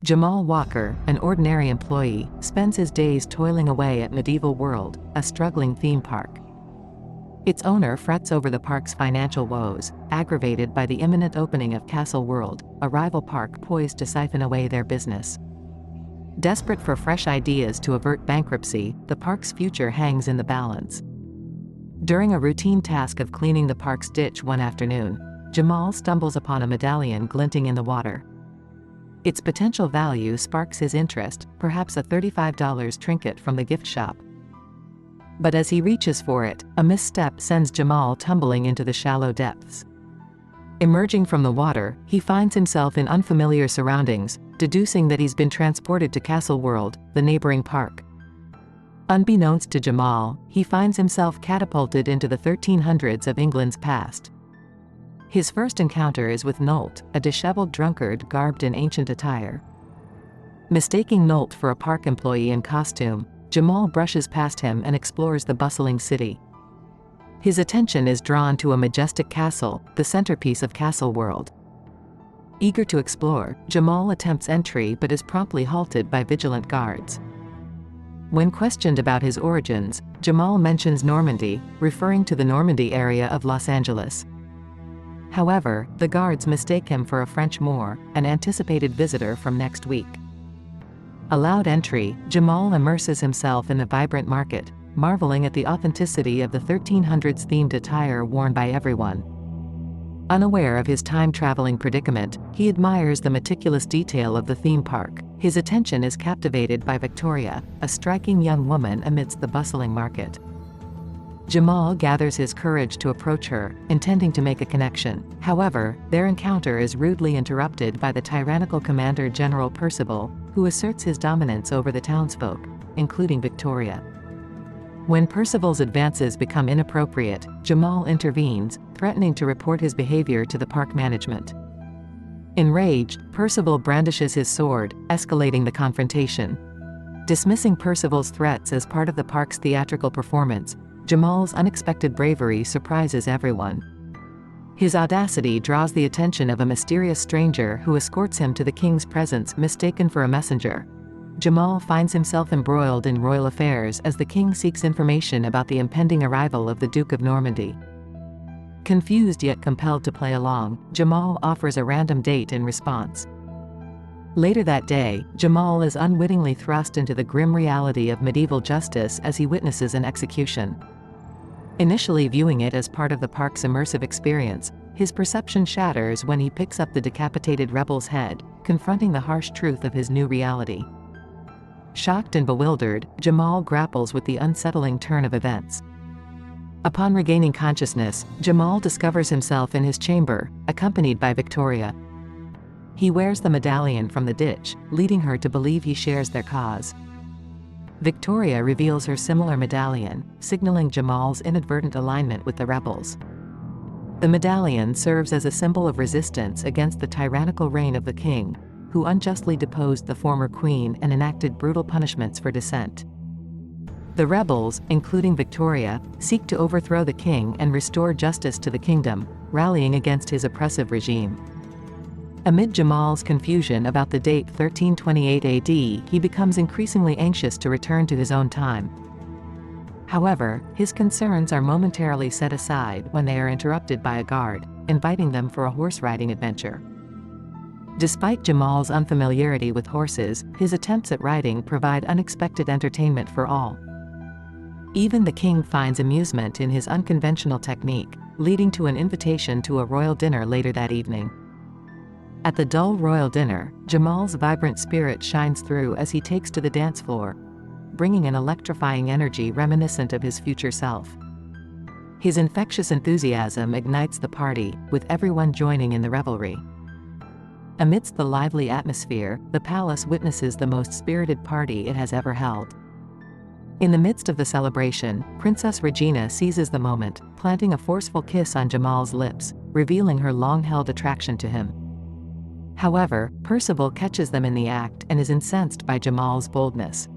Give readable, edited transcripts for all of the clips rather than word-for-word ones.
Jamal Walker, an ordinary employee, spends his days toiling away at Medieval World, a struggling theme park. Its owner frets over the park's financial woes, aggravated by the imminent opening of Castle World, a rival park poised to siphon away their business. Desperate for fresh ideas to avert bankruptcy, the park's future hangs in the balance. During a routine task of cleaning the park's ditch one afternoon, Jamal stumbles upon a medallion glinting in the water. Its potential value sparks his interest, perhaps a $35 trinket from the gift shop. But as he reaches for it, a misstep sends Jamal tumbling into the shallow depths. Emerging from the water, he finds himself in unfamiliar surroundings, deducing that he's been transported to Castle World, the neighboring park. Unbeknownst to Jamal, he finds himself catapulted into the 1300s of England's past. His first encounter is with Knolte, a disheveled drunkard garbed in ancient attire. Mistaking Knolte for a park employee in costume, Jamal brushes past him and explores the bustling city. His attention is drawn to a majestic castle, the centerpiece of Castle World. Eager to explore, Jamal attempts entry but is promptly halted by vigilant guards. When questioned about his origins, Jamal mentions Normandy, referring to the Normandy area of Los Angeles. However, the guards mistake him for a French Moor, an anticipated visitor from next week. Allowed entry, Jamal immerses himself in the vibrant market, marveling at the authenticity of the 1300s-themed attire worn by everyone. Unaware of his time-traveling predicament, he admires the meticulous detail of the theme park. His attention is captivated by Victoria, a striking young woman amidst the bustling market. Jamal gathers his courage to approach her, intending to make a connection. However, their encounter is rudely interrupted by the tyrannical Commander General Percival, who asserts his dominance over the townsfolk, including Victoria. When Percival's advances become inappropriate, Jamal intervenes, threatening to report his behavior to the park management. Enraged, Percival brandishes his sword, escalating the confrontation. Dismissing Percival's threats as part of the park's theatrical performance, Jamal's unexpected bravery surprises everyone. His audacity draws the attention of a mysterious stranger who escorts him to the king's presence mistaken for a messenger. Jamal finds himself embroiled in royal affairs as the king seeks information about the impending arrival of the Duke of Normandy. Confused yet compelled to play along, Jamal offers a random date in response. Later that day, Jamal is unwittingly thrust into the grim reality of medieval justice as he witnesses an execution. Initially viewing it as part of the park's immersive experience, his perception shatters when he picks up the decapitated rebel's head, confronting the harsh truth of his new reality. Shocked and bewildered, Jamal grapples with the unsettling turn of events. Upon regaining consciousness, Jamal discovers himself in his chamber, accompanied by Victoria. He wears the medallion from the ditch, leading her to believe he shares their cause. Victoria reveals her similar medallion, signaling Jamal's inadvertent alignment with the rebels. The medallion serves as a symbol of resistance against the tyrannical reign of the king, who unjustly deposed the former queen and enacted brutal punishments for dissent. The rebels, including Victoria, seek to overthrow the king and restore justice to the kingdom, rallying against his oppressive regime. Amid Jamal's confusion about the date 1328 AD, he becomes increasingly anxious to return to his own time. However, his concerns are momentarily set aside when they are interrupted by a guard, inviting them for a horse-riding adventure. Despite Jamal's unfamiliarity with horses, his attempts at riding provide unexpected entertainment for all. Even the king finds amusement in his unconventional technique, leading to an invitation to a royal dinner later that evening. At the dull royal dinner, Jamal's vibrant spirit shines through as he takes to the dance floor, bringing an electrifying energy reminiscent of his future self. His infectious enthusiasm ignites the party, with everyone joining in the revelry. Amidst the lively atmosphere, the palace witnesses the most spirited party it has ever held. In the midst of the celebration, Princess Regina seizes the moment, planting a forceful kiss on Jamal's lips, revealing her long-held attraction to him. However, Percival catches them in the act and is incensed by Jamal's boldness.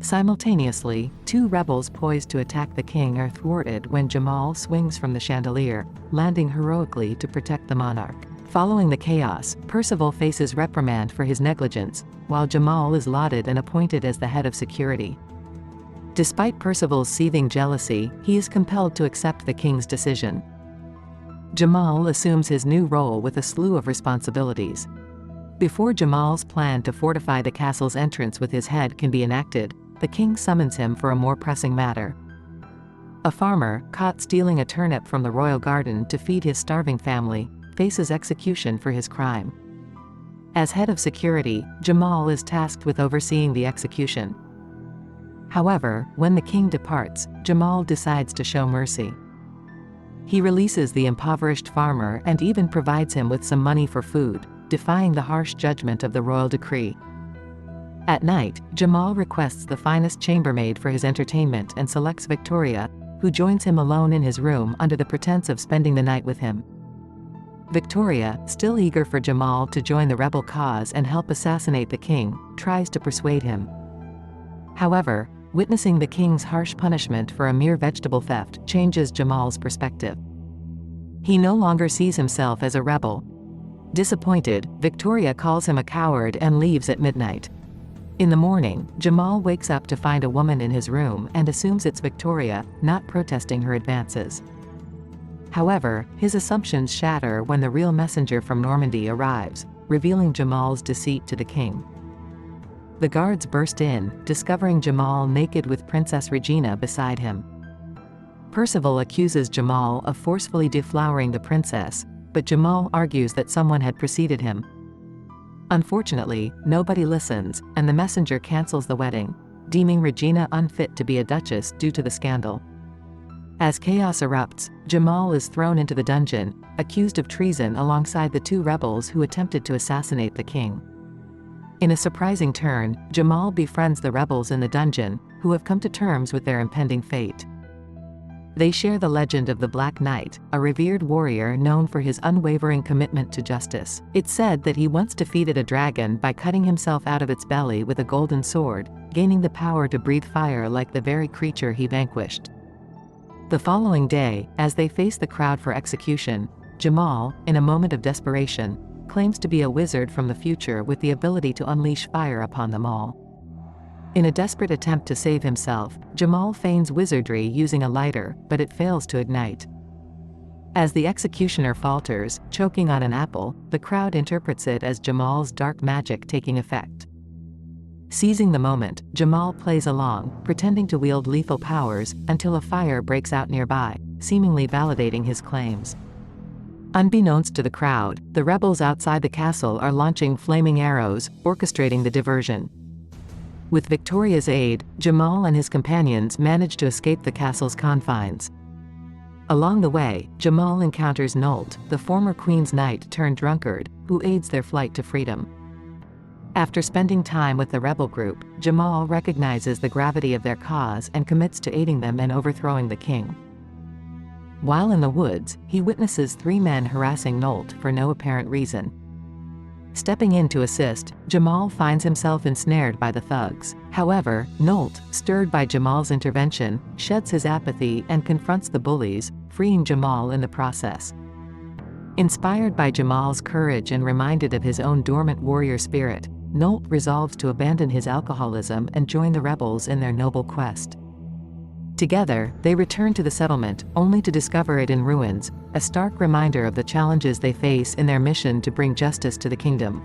Simultaneously, two rebels poised to attack the king are thwarted when Jamal swings from the chandelier, landing heroically to protect the monarch. Following the chaos, Percival faces reprimand for his negligence, while Jamal is lauded and appointed as the head of security. Despite Percival's seething jealousy, he is compelled to accept the king's decision. Jamal assumes his new role with a slew of responsibilities. Before Jamal's plan to fortify the castle's entrance with his head can be enacted, the king summons him for a more pressing matter. A farmer, caught stealing a turnip from the royal garden to feed his starving family, faces execution for his crime. As head of security, Jamal is tasked with overseeing the execution. However, when the king departs, Jamal decides to show mercy. He releases the impoverished farmer and even provides him with some money for food, defying the harsh judgment of the royal decree. At night, Jamal requests the finest chambermaid for his entertainment and selects Victoria, who joins him alone in his room under the pretense of spending the night with him. Victoria, still eager for Jamal to join the rebel cause and help assassinate the king, tries to persuade him. However, witnessing the king's harsh punishment for a mere vegetable theft changes Jamal's perspective. He no longer sees himself as a rebel. Disappointed, Victoria calls him a coward and leaves at midnight. In the morning, Jamal wakes up to find a woman in his room and assumes it's Victoria, not protesting her advances. However, his assumptions shatter when the real messenger from Normandy arrives, revealing Jamal's deceit to the king. The guards burst in, discovering Jamal naked with Princess Regina beside him. Percival accuses Jamal of forcefully deflowering the princess, but Jamal argues that someone had preceded him. Unfortunately, nobody listens, and the messenger cancels the wedding, deeming Regina unfit to be a duchess due to the scandal. As chaos erupts, Jamal is thrown into the dungeon, accused of treason alongside the two rebels who attempted to assassinate the king. In a surprising turn, Jamal befriends the rebels in the dungeon, who have come to terms with their impending fate. They share the legend of the Black Knight, a revered warrior known for his unwavering commitment to justice. It's said that he once defeated a dragon by cutting himself out of its belly with a golden sword, gaining the power to breathe fire like the very creature he vanquished. The following day, as they face the crowd for execution, Jamal, in a moment of desperation, claims to be a wizard from the future with the ability to unleash fire upon them all. In a desperate attempt to save himself, Jamal feigns wizardry using a lighter, but it fails to ignite. As the executioner falters, choking on an apple, the crowd interprets it as Jamal's dark magic taking effect. Seizing the moment, Jamal plays along, pretending to wield lethal powers, until a fire breaks out nearby, seemingly validating his claims. Unbeknownst to the crowd, the rebels outside the castle are launching flaming arrows, orchestrating the diversion. With Victoria's aid, Jamal and his companions manage to escape the castle's confines. Along the way, Jamal encounters Knolte, the former Queen's knight turned drunkard, who aids their flight to freedom. After spending time with the rebel group, Jamal recognizes the gravity of their cause and commits to aiding them in overthrowing the king. While in the woods, he witnesses three men harassing Knolte for no apparent reason. Stepping in to assist, Jamal finds himself ensnared by the thugs. However, Knolte, stirred by Jamal's intervention, sheds his apathy and confronts the bullies, freeing Jamal in the process. Inspired by Jamal's courage and reminded of his own dormant warrior spirit, Knolte resolves to abandon his alcoholism and join the rebels in their noble quest. Together, they return to the settlement, only to discover it in ruins, a stark reminder of the challenges they face in their mission to bring justice to the kingdom.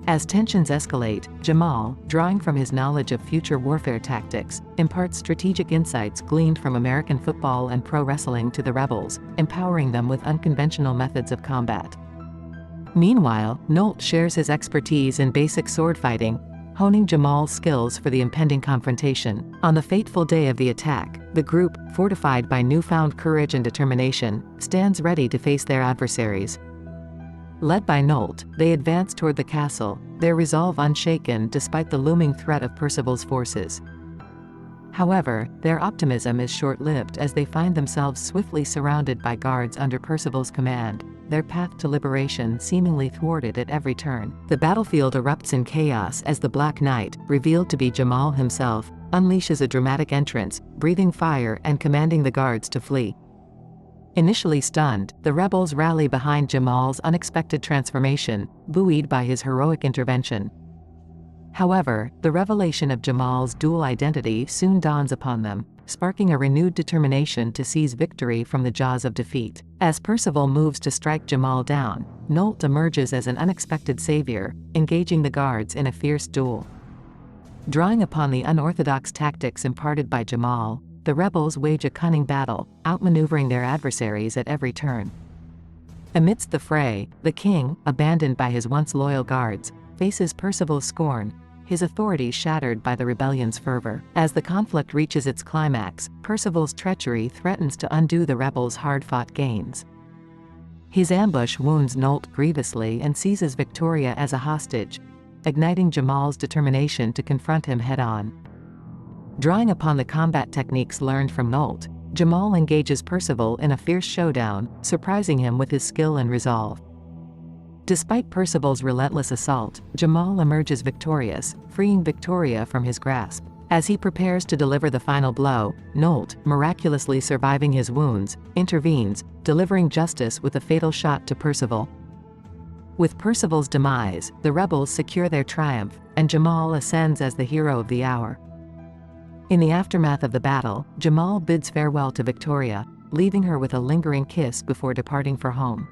As tensions escalate, Jamal, drawing from his knowledge of future warfare tactics, imparts strategic insights gleaned from American football and pro wrestling to the rebels, empowering them with unconventional methods of combat. Meanwhile, Knolte shares his expertise in basic sword fighting, honing Jamal's skills for the impending confrontation. On the fateful day of the attack, the group, fortified by newfound courage and determination, stands ready to face their adversaries. Led by Knolte, they advance toward the castle, their resolve unshaken despite the looming threat of Percival's forces. However, their optimism is short-lived as they find themselves swiftly surrounded by guards under Percival's command, their path to liberation seemingly thwarted at every turn. The battlefield erupts in chaos as the Black Knight, revealed to be Jamal himself, unleashes a dramatic entrance, breathing fire and commanding the guards to flee. Initially stunned, the rebels rally behind Jamal's unexpected transformation, buoyed by his heroic intervention. However, the revelation of Jamal's dual identity soon dawns upon them, sparking a renewed determination to seize victory from the jaws of defeat. As Percival moves to strike Jamal down, Knolte emerges as an unexpected savior, engaging the guards in a fierce duel. Drawing upon the unorthodox tactics imparted by Jamal, the rebels wage a cunning battle, outmaneuvering their adversaries at every turn. Amidst the fray, the king, abandoned by his once loyal guards, faces Percival's scorn, his authority shattered by the rebellion's fervor. As the conflict reaches its climax, Percival's treachery threatens to undo the rebels' hard-fought gains. His ambush wounds Knolte grievously and seizes Victoria as a hostage, igniting Jamal's determination to confront him head-on. Drawing upon the combat techniques learned from Knolte, Jamal engages Percival in a fierce showdown, surprising him with his skill and resolve. Despite Percival's relentless assault, Jamal emerges victorious, freeing Victoria from his grasp. As he prepares to deliver the final blow, Knolte, miraculously surviving his wounds, intervenes, delivering justice with a fatal shot to Percival. With Percival's demise, the rebels secure their triumph, and Jamal ascends as the hero of the hour. In the aftermath of the battle, Jamal bids farewell to Victoria, leaving her with a lingering kiss before departing for home.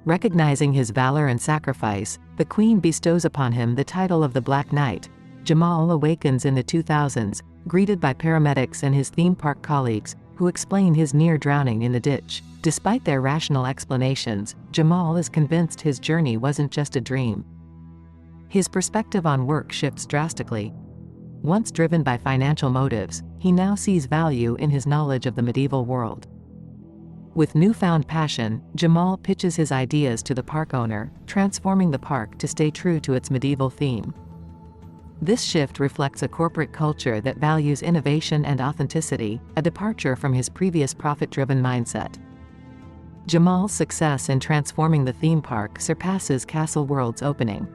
Recognizing his valor and sacrifice, the Queen bestows upon him the title of the Black Knight. Jamal awakens in the 2000s, greeted by paramedics and his theme park colleagues, who explain his near drowning in the ditch. Despite their rational explanations, Jamal is convinced his journey wasn't just a dream. His perspective on work shifts drastically. Once driven by financial motives, he now sees value in his knowledge of the medieval world. With newfound passion, Jamal pitches his ideas to the park owner, transforming the park to stay true to its medieval theme. This shift reflects a corporate culture that values innovation and authenticity, a departure from his previous profit-driven mindset. Jamal's success in transforming the theme park surpasses Castle World's opening.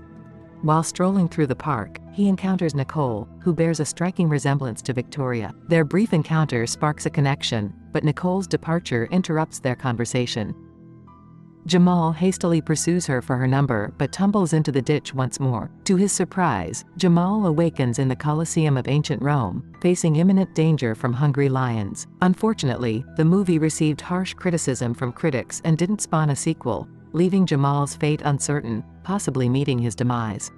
While strolling through the park, he encounters Nicole, who bears a striking resemblance to Victoria. Their brief encounter sparks a connection, but Nicole's departure interrupts their conversation. Jamal hastily pursues her for her number but tumbles into the ditch once more. To his surprise, Jamal awakens in the Colosseum of ancient Rome, facing imminent danger from hungry lions. Unfortunately, the movie received harsh criticism from critics and didn't spawn a sequel, leaving Jamal's fate uncertain, possibly meeting his demise.